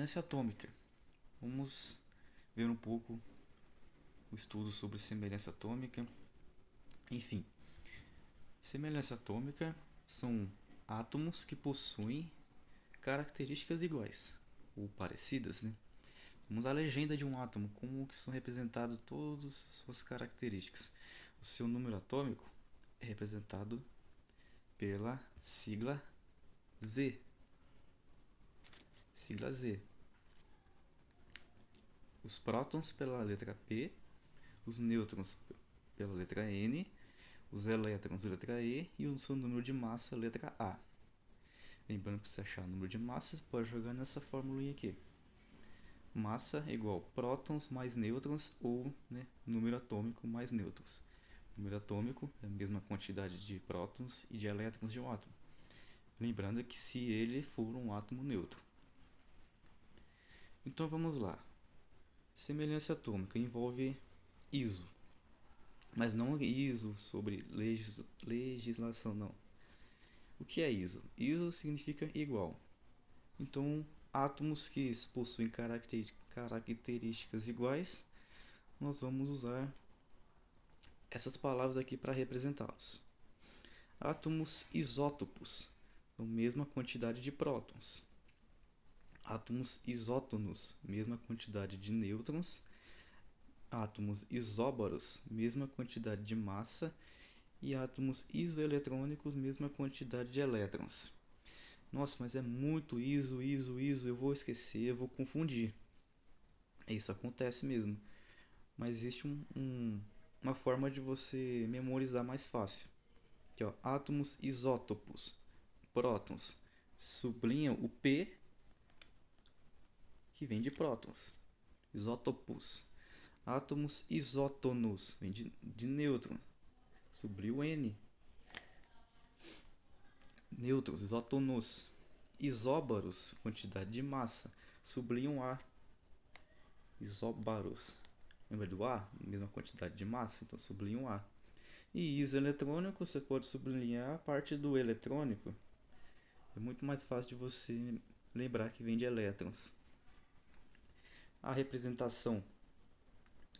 Semelhança atômica. Vamos ver um pouco o estudo sobre semelhança atômica. Enfim, semelhança atômica são átomos que possuem características iguais ou parecidas, né? Vamos à legenda de um átomo, como que são representadas todas as suas características. O seu número atômico é representado pela sigla Z. Sigla Z. Os prótons pela letra P, os nêutrons pela letra N, os elétrons letra E e o seu número de massa letra A. Lembrando que se achar o número de massa, você pode jogar nessa fórmula aqui. Massa é igual prótons mais nêutrons ou número atômico mais nêutrons. O número atômico é a mesma quantidade de prótons e de elétrons de um átomo. Lembrando que se ele for um átomo neutro. Então vamos lá. Semelhança atômica envolve ISO. Mas não ISO sobre legislação, não. O que é ISO? ISO significa igual. Então, átomos que possuem características iguais, nós vamos usar essas palavras aqui para representá-los. Átomos isótopos, a mesma quantidade de prótons. Átomos isótonos, mesma quantidade de nêutrons. Átomos isóbaros, mesma quantidade de massa. E átomos isoeletrônicos, mesma quantidade de elétrons. Nossa, mas é muito iso, eu vou esquecer, eu vou confundir. Isso acontece mesmo. Mas existe uma forma de você memorizar mais fácil. Aqui, ó, átomos isótopos, prótons. Sublinha o P, que vem de prótons. Isótopos. Átomos isótonos, vem de nêutron. Sublinha o N. Nêutrons, isótonos. Isóbaros, quantidade de massa. Sublinha um A. Isóbaros. Lembra do A? Mesma quantidade de massa, então sublinha um A. E isoeletrônico, você pode sublinhar a parte do eletrônico. É muito mais fácil de você lembrar que vem de elétrons. A representação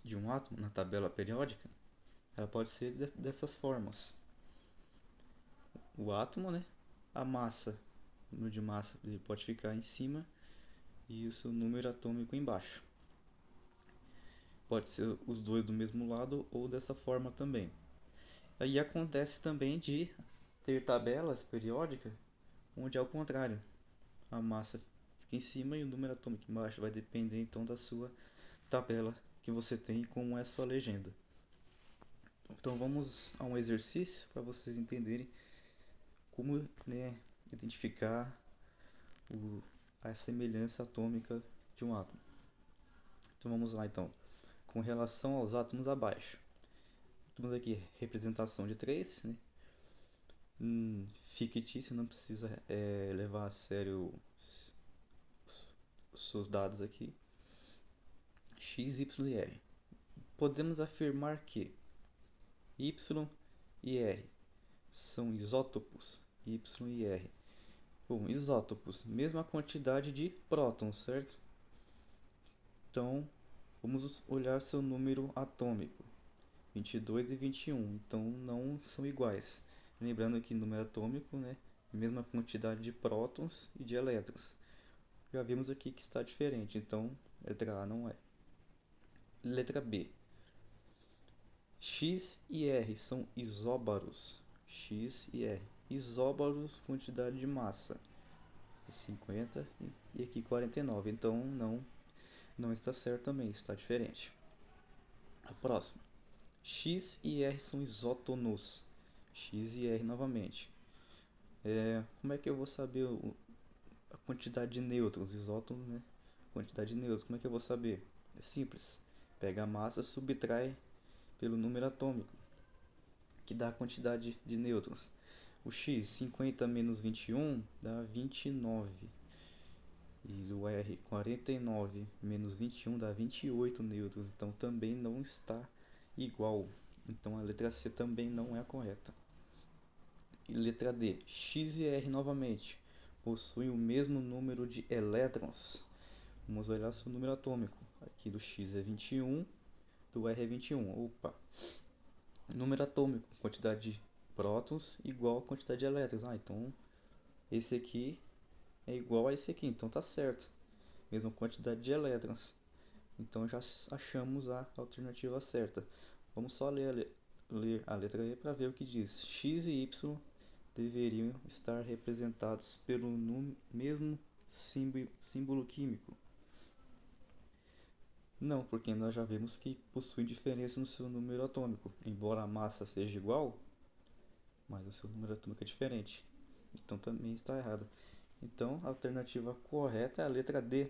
de um átomo na tabela periódica, ela pode ser dessas formas. O átomo, né? A massa, o número de massa ele pode ficar em cima e o seu número atômico embaixo. Pode ser os dois do mesmo lado ou dessa forma também. Aí acontece também de ter tabelas periódicas onde é o contrário. A massa fica em cima e o número atômico embaixo. Vai depender então da sua tabela que você tem e como é a sua legenda. Então vamos a um exercício para vocês entenderem como identificar a semelhança atômica de um átomo. Então vamos lá então. Com relação aos átomos abaixo. Temos aqui representação de 3, né? Fictício, não precisa levar a sério os seus dados aqui. X, Y e R. Podemos afirmar que Y e R são isótopos. Y e R. Bom, isótopos, mesma quantidade de prótons, certo? Então, vamos olhar seu número atômico. 22 e 21. Então, não são iguais. Lembrando que número atômico, né? Mesma quantidade de prótons e de elétrons. Já vimos aqui que está diferente, então letra A não é. Letra B. X e R são isóbaros. X e R. Isóbaros, quantidade de massa. 50 e aqui 49. Então não está certo também, está diferente. A próxima. X e R são isótonos. X e R novamente. Como é que eu vou saber a quantidade de nêutrons? Isótonos, né? Quantidade de nêutrons. Como é que eu vou saber? É simples. Pega a massa, subtrai pelo número atômico, que dá a quantidade de nêutrons. O X, 50 menos 21 dá 29. E o R, 49 menos 21 dá 28 nêutrons. Então também não está igual. Então a letra C também não é a correta. E letra D. X e R novamente possuem o mesmo número de elétrons. Vamos olhar seu número atômico. Aqui do X é 21, do R é 21. Opa! Número atômico, quantidade de prótons igual a quantidade de elétrons. Então esse aqui é igual a esse aqui, então tá certo. Mesma quantidade de elétrons. Então já achamos a alternativa certa. Vamos só ler a letra E para ver o que diz. X e Y deveriam estar representados pelo mesmo símbolo químico. Não, porque nós já vimos que possuem diferença no seu número atômico. Embora a massa seja igual, mas o seu número atômico é diferente. Então também está errado. Então a alternativa correta é a letra D.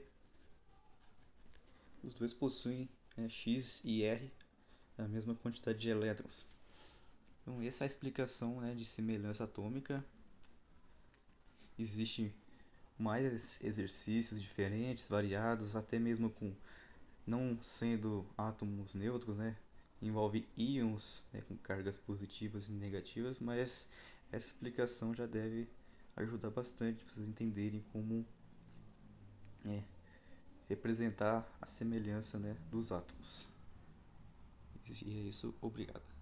Os dois possuem X e R, a mesma quantidade de elétrons. Então essa é a explicação, de semelhança atômica. Existem mais exercícios diferentes, variados, até mesmo com não sendo átomos neutros, envolve íons, com cargas positivas e negativas, mas essa explicação já deve ajudar bastante para vocês entenderem como representar a semelhança, dos átomos. E é isso, obrigado.